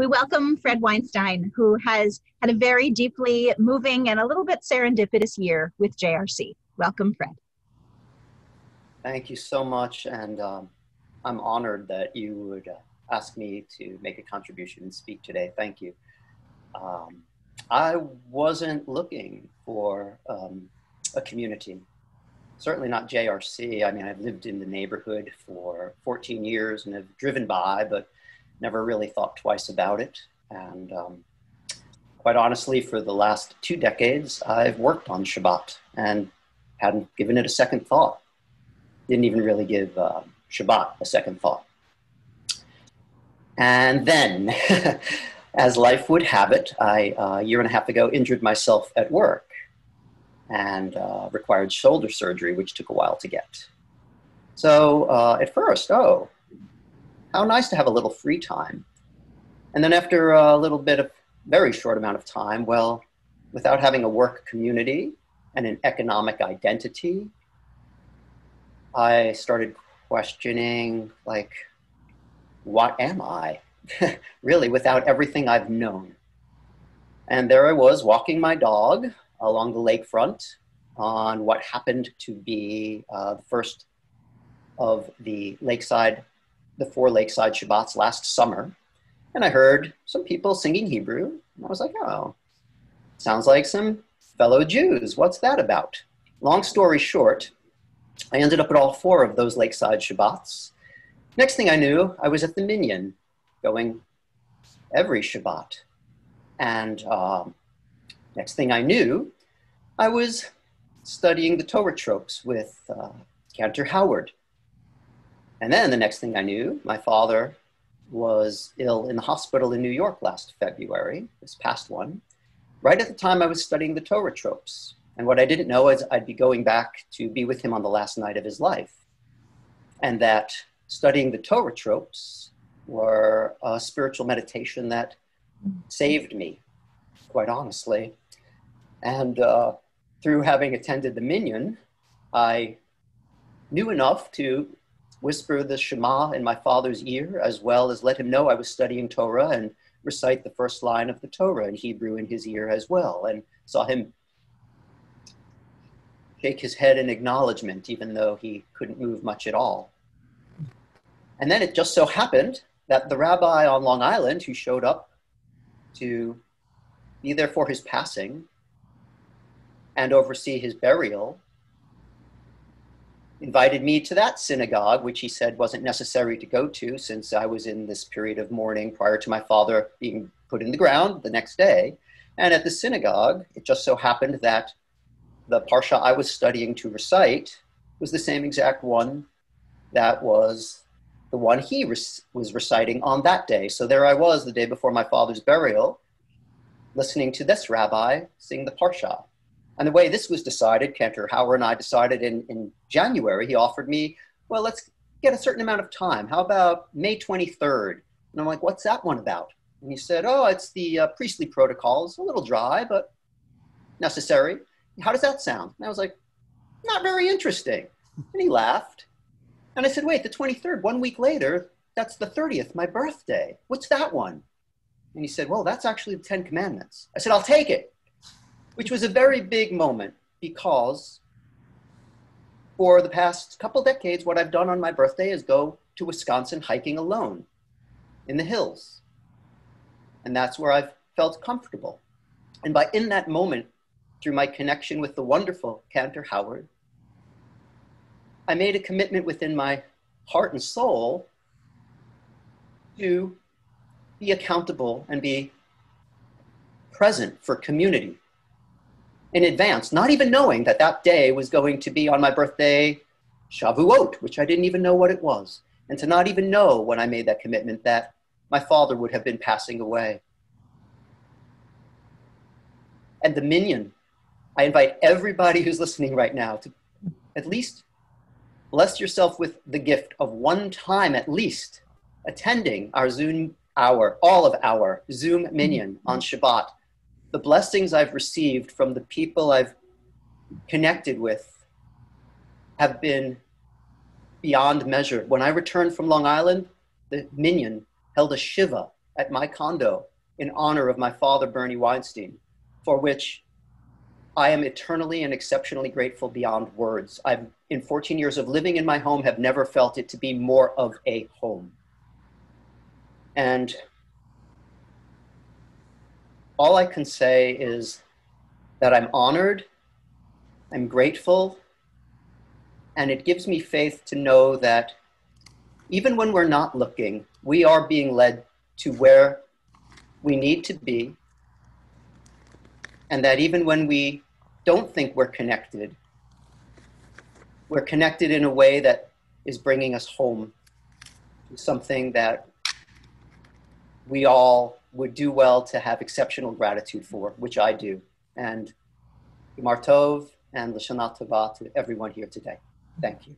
we welcome Fred Weinstein, who has had a very deeply moving and a little bit serendipitous year with JRC. Welcome, Fred. Thank you so much, and I'm honored that you would ask me to make a contribution and speak today. Thank you. I wasn't looking for a community, certainly not JRC. I mean, I've lived in the neighborhood for 14 years and have driven by, but never really thought twice about it. And quite honestly, for the last 2 decades, I've worked on Shabbat and hadn't given it a second thought. Didn't even really give Shabbat a second thought. And then, as life would have it, I, a year and a half ago, injured myself at work and required shoulder surgery, which took a while to get. So at first, oh, how nice to have a little free time. And then after a little bit of very short amount of time, well, without having a work community and an economic identity, I started questioning, like, what am I? Really, without everything I've known. And there I was walking my dog along the lakefront on what happened to be the first of the 4 lakeside Shabbats last summer. And I heard some people singing Hebrew. And I was like, oh, sounds like some fellow Jews. What's that about? Long story short, I ended up at all 4 of those lakeside Shabbats. Next thing I knew, I was at the Minyan, going every Shabbat. And next thing I knew, I was studying the Torah tropes with Cantor Howard. And then the next thing I knew, my father was ill in the hospital in New York last February, this past one, right at the time I was studying the Torah tropes. And what I didn't know is I'd be going back to be with him on the last night of his life. And that studying the Torah tropes were a spiritual meditation that saved me, quite honestly. And through having attended the Minyan, I knew enough to whisper the Shema in my father's ear, as well as let him know I was studying Torah and recite the first line of the Torah in Hebrew in his ear as well, and saw him shake his head in acknowledgement, even though he couldn't move much at all. And then it just so happened that the rabbi on Long Island who showed up to be there for his passing and oversee his burial invited me to that synagogue, which he said wasn't necessary to go to since I was in this period of mourning prior to my father being put in the ground the next day. And at the synagogue, it just so happened that the parsha I was studying to recite was the same exact one that was the one he was reciting on that day. So there I was the day before my father's burial, listening to this rabbi sing the parsha. And the way this was decided, Cantor Howard and I decided in January, he offered me, well, let's get a certain amount of time. How about May 23rd? And I'm like, what's that one about? And he said, oh, it's the priestly protocols, a little dry, but necessary. How does that sound? And I was like, not very interesting. And he laughed. And I said, wait, the 23rd, 1 week later, that's the 30th, my birthday. What's that one? And he said, well, that's actually the 10 Commandments. I said, I'll take it. Which was a very big moment because for the past couple decades, what I've done on my birthday is go to Wisconsin hiking alone in the hills. And that's where I've felt comfortable. And in that moment, through my connection with the wonderful Cantor Howard, I made a commitment within my heart and soul to be accountable and be present for community in advance, not even knowing that that day was going to be on my birthday, Shavuot, which I didn't even know what it was. And to not even know when I made that commitment that my father would have been passing away. And the Minyan, I invite everybody who's listening right now to at least bless yourself with the gift of one time at least attending our Zoom hour, all of our Zoom Minyan on Shabbat. The blessings I've received from the people I've connected with have been beyond measure. When I returned from Long Island, the Minyan held a shiva at my condo in honor of my father, Bernie Weinstein, for which I am eternally and exceptionally grateful beyond words. I've, in 14 years of living in my home, have never felt it to be more of a home. And all I can say is that I'm honored, I'm grateful, and it gives me faith to know that even when we're not looking, we are being led to where we need to be, and that even when we don't think we're connected in a way that is bringing us home to something that we all would do well to have exceptional gratitude for, which I do. And Yom Tov and L'Shana Tova to everyone here today. Thank you.